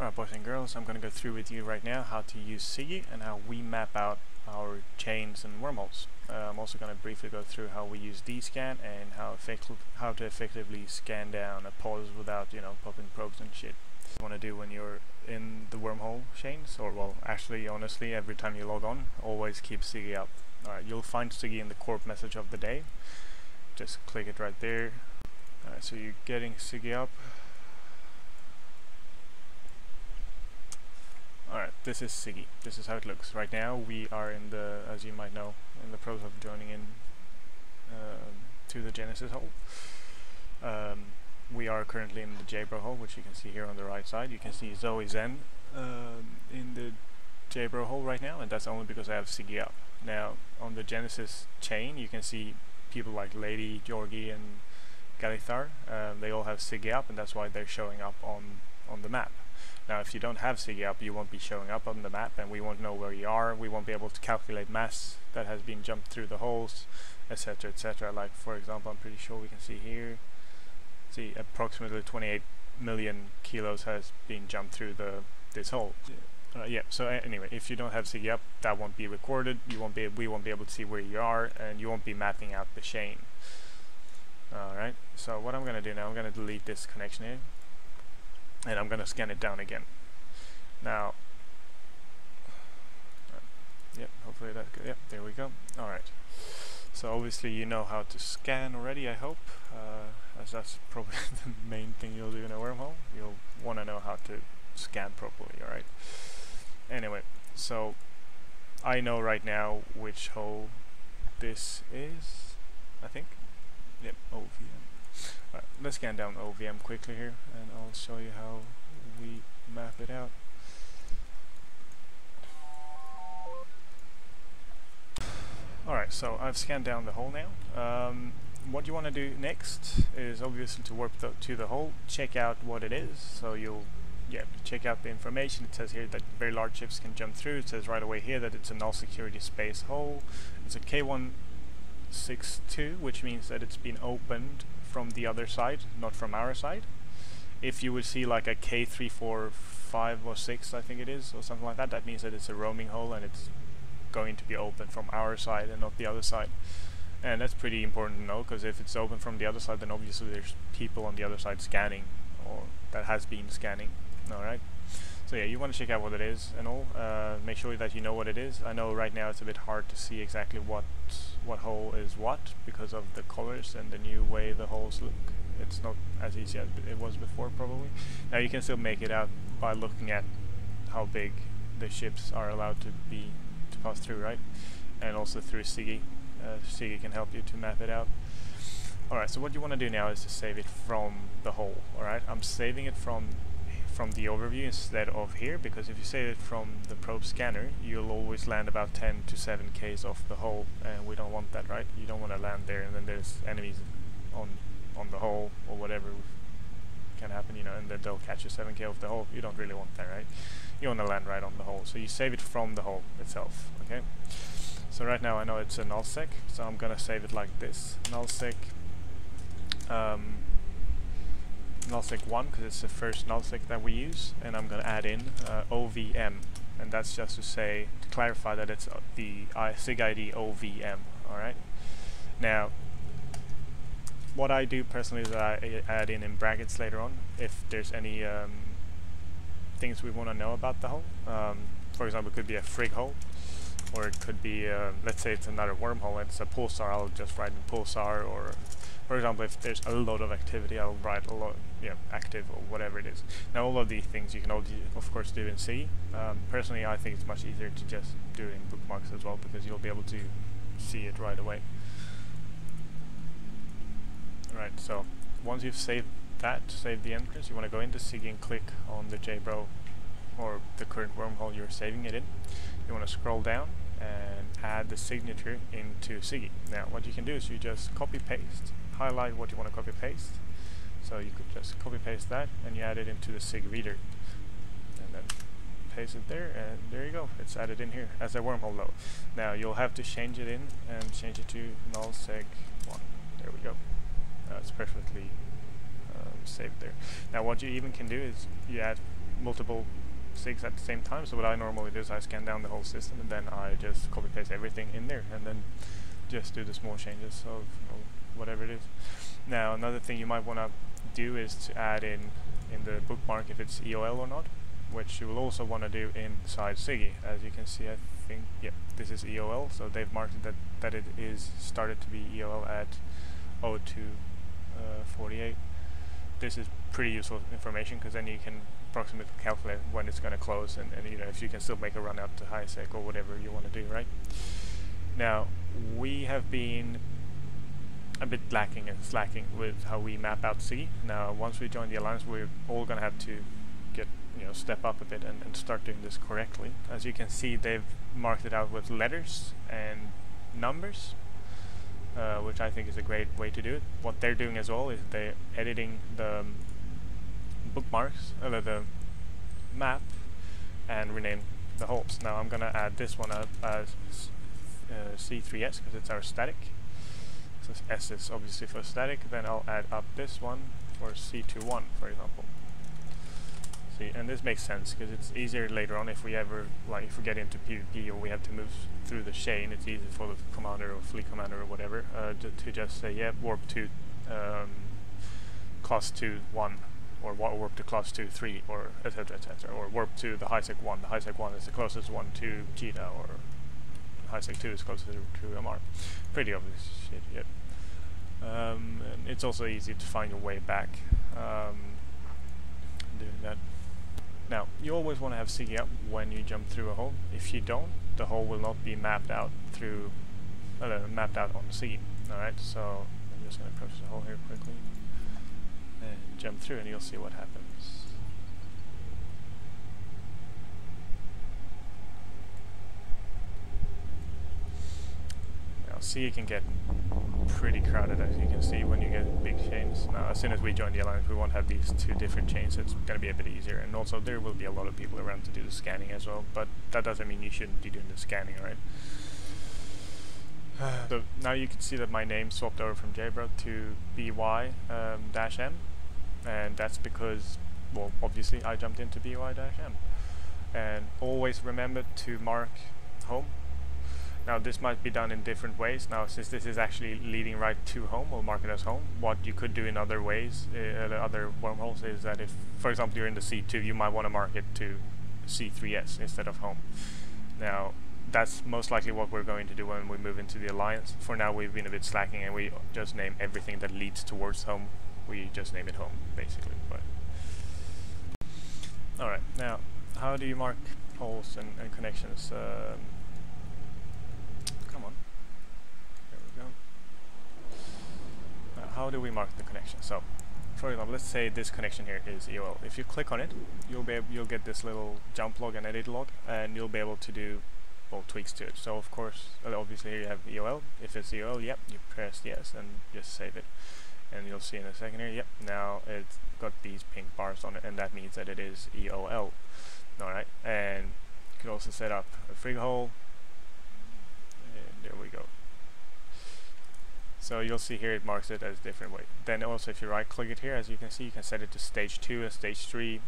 Alright boys and girls, I'm going to go through with you right now how to use Siggy and how we map out our chains and wormholes. I'm also going to briefly go through how we use Dscan and how to effectively scan down a pause without, popping probes and shit. What you want to do when you're in the wormhole chains, or well, actually honestly every time you log on, always keep Siggy up. Alright, you'll find Siggy in the corp message of the day. Just click it right there. Alright, so you're getting Siggy up. Alright, this is Siggy. This is how it looks. Right now we are in the, as you might know, in the process of joining in to the Genesis hole. We are currently in the Jabro hole, which you can see here on the right side. You can see Zoe Zen in the Jabro hole right now, and that's only because I have Siggy up. Now on the Genesis chain you can see people like Lady, Georgie and Galithar. They all have Siggy up, and that's why they're showing up on the map. Now if you don't have Siggy up, you won't be showing up on the map and we won't know where you are. We won't be able to calculate mass that has been jumped through the holes, etc, etc. Like for example, I'm pretty sure we can see here, see approximately 28 million kilos has been jumped through this hole. Yeah, so anyway, if you don't have Siggy up, that won't be recorded. We won't be able to see where you are, and you won't be mapping out the chain. Alright, so what I'm going to do now, I'm going to delete this connection here, and I'm going to scan it down again. Now, yep, hopefully that's good. Yep, there we go. Alright, so obviously you know how to scan already, I hope, as that's probably the main thing you'll do in a wormhole. You'll want to know how to scan properly, alright? Anyway, so I know right now which hole this is, I think. Yep, OVM. Alright, let's scan down OVM quickly here, and I'll show you how we map it out. Alright, so I've scanned down the hole now. What you want to do next is obviously to warp to the hole, check out what it is. So you'll check out the information. It says here that very large ships can jump through. It says right away here that it's a null security space hole. It's a K162, which means that it's been opened from the other side, not from our side. If you would see like a K345 or 6, I think it is, or something like that, that means that it's a roaming hole and it's going to be open from our side and not the other side. And that's pretty important to know, because if it's open from the other side, then obviously there's people on the other side scanning, or that has been scanning. Alright, so yeah, you want to check out what it is and all. Make sure that you know what it is. I know right now it's a bit hard to see exactly what hole is what, because of the colors and the new way the holes look. It's not as easy as it was before, probably. Now you can still make it out by looking at how big the ships are allowed to pass through, right? And also through Siggy. Siggy can help you to map it out. Alright, so what you want to do now is to save it from the hole. Alright, I'm saving it from the overview instead of here, because if you save it from the probe scanner, you'll always land about 10 to 7 Ks off the hole, and we don't want that, right? You don't want to land there and then there's enemies on the hole or whatever can happen, and then they'll catch you 7K off the hole. You don't really want that, right? You want to land right on the hole, so you save it from the hole itself, okay? So right now I know it's a nullsec, so I'm gonna save it like this: nullsec nullsec 1, because it's the first nullsec that we use, and I'm gonna add in OVM, and that's just to clarify that it's the SIG ID OVM. Alright, now what I do personally is I add in brackets later on if there's any things we want to know about the hole. For example, it could be a frig hole, or it could be, let's say it's another wormhole and it's a pulsar, I'll just write in pulsar. Or for example, if there's a lot of activity, I'll write a lot, active or whatever it is. Now all of these things you can all of course do in C. Personally I think it's much easier to just do it in bookmarks as well, because you'll be able to see it right away. Alright, so once you've saved the entrance, you want to go into Siggy and click on the Jabro, or the current wormhole you're saving it in. You want to scroll down and add the signature into Siggy. Now what you can do is you just copy paste, highlight what you want to copy paste. So you could just copy paste that and you add it into the Sig reader, and then paste it there, and there you go, it's added in here as a wormhole though. Now you'll have to change it in and change it to nullsec 1. There we go. It's perfectly saved there. Now what you even can do is you add multiple SIGs at the same time. So what I normally do is I scan down the whole system and then I just copy paste everything in there and then just do the small changes of whatever it is. Now another thing you might want to do is to add in the bookmark if it's EOL or not, which you will also want to do inside Siggy. As you can see, I think, yep, this is EOL, so they've marked it that it is started to be EOL at 02:48. This is pretty useful information because then you can approximately calculate when it's going to close and you know, if you can still make a run out to high sec or whatever you want to do, right? Now, we have been a bit lacking and slacking with how we map out Siggy. Now, once we join the alliance, we're all going to have to get, you know, step up a bit and start doing this correctly. As you can see, they've marked it out with letters and numbers, which I think is a great way to do it. What they're doing as well is they're editing the bookmarks, the map, and rename the holes. Now I'm gonna add this one up as C3S because it's our static. So S is obviously for static. Then I'll add up this one for C21, for example. See, and this makes sense because it's easier later on if we ever, like, if we get into PvP or we have to move through the chain. It's easy for the commander or fleet commander or whatever to just say, yeah, warp to class 2-1, or warp to class 2-3, or etc, etc, or warp to the high sec 1. The high sec 1 is the closest one to Cheetah, or high sec 2 is closer to MR. Pretty obvious shit, yep. And it's also easy to find your way back doing that. Now, you always want to have Siggy up when you jump through a hole. If you don't, the hole will not be mapped out through, mapped out on Siggy. Alright, so I'm just going to approach the hole here quickly and jump through, and you'll see what happens. See, it can get pretty crowded, as you can see, when you get big chains. Now, as soon as we join the alliance, we won't have these two different chains, so it's going to be a bit easier. And also, there will be a lot of people around to do the scanning as well, but that doesn't mean you shouldn't be doing the scanning, right? So now you can see that my name swapped over from JBro to BY-M, and that's because, well, obviously I jumped into BY-M. And always remember to mark home. Now, this might be done in different ways. Now, since this is actually leading right to home, we'll mark it as home. What you could do in other ways, other wormholes, is that if, for example, you're in the C2, you might want to mark it to C3S instead of home. Now, that's most likely what we're going to do when we move into the alliance. For now, we've been a bit slacking, and we just name everything that leads towards home. We just name it home, basically. But all right, now, how do you mark holes and connections? Come on. There we go. Now, how do we mark the connection? So, for example, let's say this connection here is EOL. If you click on it, you'll get this little jump log and edit log, and you'll be able to do, well, tweaks to it. So, of course, obviously here you have EOL. If it's EOL, yep, you press yes and just save it. And you'll see in a second here, yep, now it's got these pink bars on it, and that means that it is EOL. Alright, and you could also set up a frig hole. There we go. So you'll see here it marks it as different way. Then also if you right click it here, as you can see, you can set it to stage 2 and stage 3.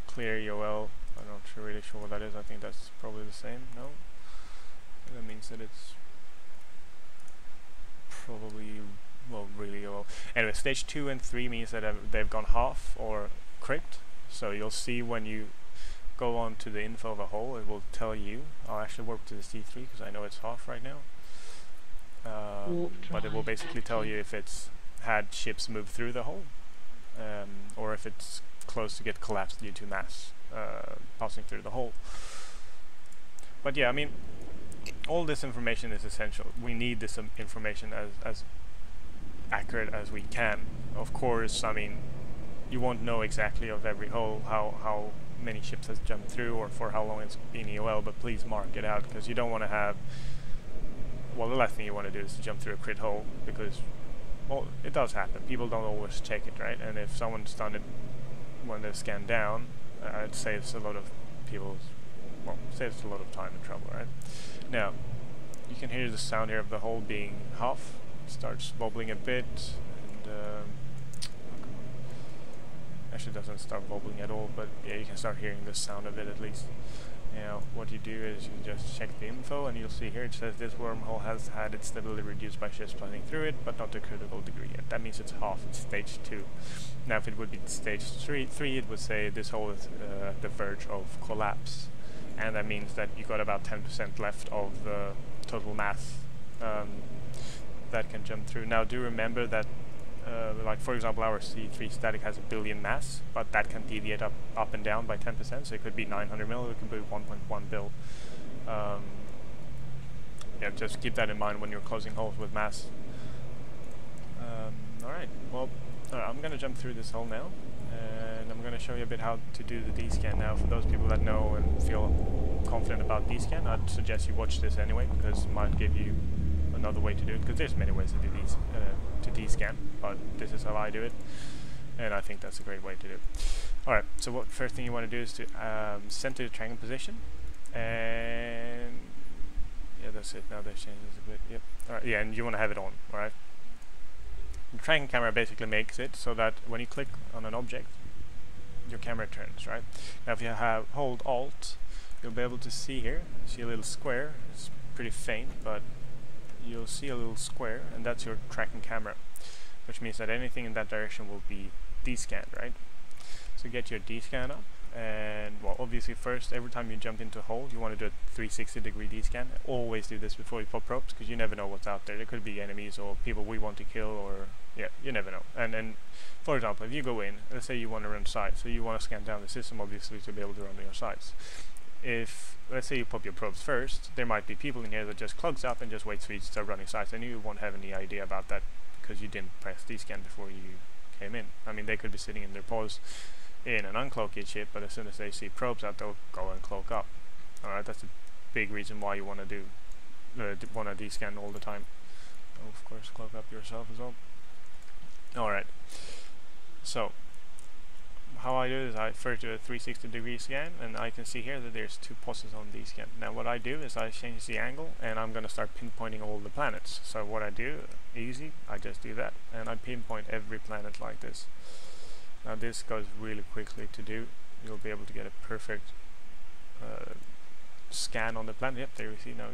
Clear EOL. I'm not really sure what that is. I think that's probably the same. No? That means that it's probably, well, really EOL. Anyway, stage 2 and 3 means that they've gone half or crypt. So you'll see when you go on to the info of a hole, it will tell you. I'll actually warp to the C3 because I know it's half right now. But it will basically tell you if it's had ships move through the hole, or if it's close to get collapsed due to mass passing through the hole. But yeah, I mean, all this information is essential. We need this information as accurate as we can. Of course, I mean, you won't know exactly of every hole how many ships has jumped through or for how long it's been EOL, but please mark it out because you don't want to have, well, the last thing you want to do is to jump through a crit hole because, well, it does happen. People don't always check it, right? And if someone's done it when they scan down, it saves a lot of people's, well, saves a lot of time and trouble, right? Now, you can hear the sound here of the hole being half. It starts wobbling a bit, Actually doesn't start wobbling at all, but yeah, you can start hearing the sound of it at least. Now what you do is you just check the info, and you'll see here it says this wormhole has had its stability reduced by ships passing through it, but not to a critical degree yet. That means it's half, it's stage 2. Now if it would be stage 3, it would say this hole is at the verge of collapse, and that means that you got about 10% left of the total mass that can jump through. Now do remember that like for example our C3 static has 1 billion mass, but that can deviate up and down by 10%, so it could be 900 mil, it could be 1.1 bill. Yeah, just keep that in mind when you're closing holes with mass. Alright, well, I'm going to jump through this hole now, and I'm going to show you a bit how to do the D-scan. Now for those people that know and feel confident about D-scan, I'd suggest you watch this anyway, because it might give you another way to do it, because there's many ways to do these to D-scan, but this is how I do it, and I think that's a great way to do it. Alright, so what first thing you want to do is to center the tracking position, and yeah, that's it. Now they've changed this a bit. Yep. Alright, yeah, and you want to have it on. Alright. The tracking camera basically makes it so that when you click on an object, your camera turns, right? Now if you hold Alt, you'll be able to see here, see a little square. It's pretty faint, but you'll see a little square, and that's your tracking camera, which means that anything in that direction will be D-scanned, right? So get your D-scan up, and well, obviously first, every time you jump into a hole, you want to do a 360-degree D-scan. Always do this before you pop probes, because you never know what's out there. There could be enemies or people we want to kill, or yeah, you never know. And for example, if you go in, let's say you want to run sites, so you want to scan down the system, obviously, to be able to run your sites. If, let's say you pop your probes first, there might be people in here that just clogs up and just waits for you to start running sites, and you won't have any idea about that because you didn't press D-scan before you came in. I mean, they could be sitting in their pause in an uncloaked ship, but as soon as they see probes out, they'll go and cloak up. Alright, that's a big reason why you want to D-scan all the time. Oh, of course, cloak up yourself as well. Alright, so how I do it is I first do a 360-degree scan, and I can see here that there's 2 pulses on D-scan. Now what I do is I change the angle, and I'm going to start pinpointing all the planets. So what I do, easy, I just do that, and I pinpoint every planet like this. Now this goes really quickly to do. You'll be able to get a perfect scan on the planet. Yep, there you see, now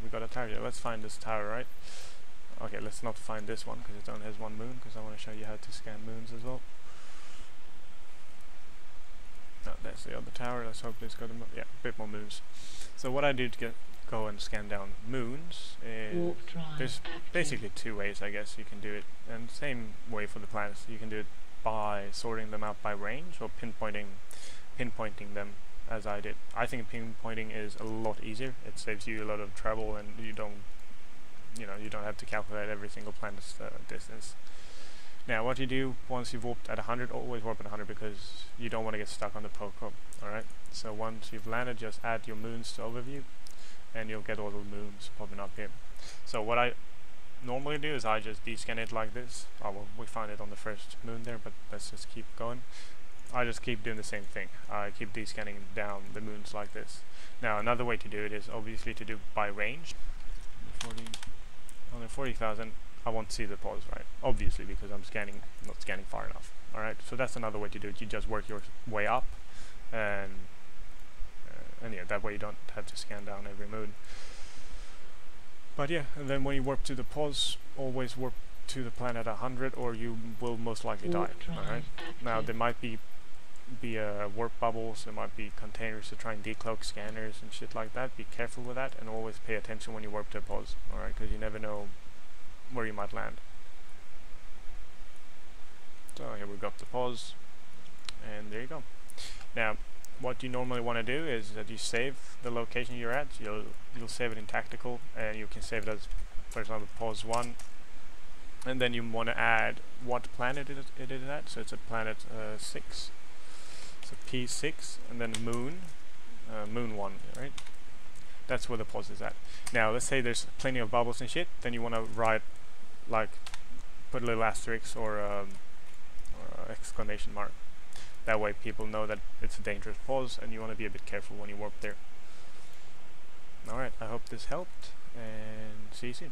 we got a tower here. Let's find this tower, right? Okay, let's not find this one because it only has 1 moon, because I want to show you how to scan moons as well. No, that's the other tower. Let's hope it's got a bit more moons. So what I do to go and scan down moons is there's basically 2 ways, I guess, you can do it, and same way for the planets. You can do it by sorting them out by range, or pinpointing them as I did. I think pinpointing is a lot easier. It saves you a lot of trouble, and you don't have to calculate every single planet's distance. Now what you do once you've warped at 100, always warp at 100, because you don't want to get stuck on the probe. Alright, so once you've landed, just add your moons to overview, and you'll get all the moons popping up here. So what I normally do is I just D-scan it like this. Oh, well, we found it on the first moon there, but let's just keep going. I just keep doing the same thing. I keep D-scanning down the moons like this. Now another way to do it is obviously to do by range. On the 40,000, I won't see the pause, right? Obviously, because I'm not scanning far enough. Alright, so that's another way to do it. You just work your way up, and yeah, that way you don't have to scan down every moon. But yeah, and then when you warp to the pause, always warp to the planet 100, or you will most likely die. Alright, now there might be warp bubbles, there might be containers to try and decloak scanners and shit like that. Be careful with that, and always pay attention when you warp to a pause. Alright, because you never know where you might land. So here we got the pause, and there you go. Now what you normally want to do is that you save the location you're at. You'll save it in tactical, and you can save it as, for example, pause 1, and then you want to add what planet it is at. So it's a planet 6, so P6, and then moon 1, right? That's where the pause is at. Now let's say there's plenty of bubbles and shit, then you want to write, like, put a little asterisk or exclamation mark. That way people know that it's a dangerous pause, and you want to be a bit careful when you warp there. Alright, I hope this helped, and see you soon.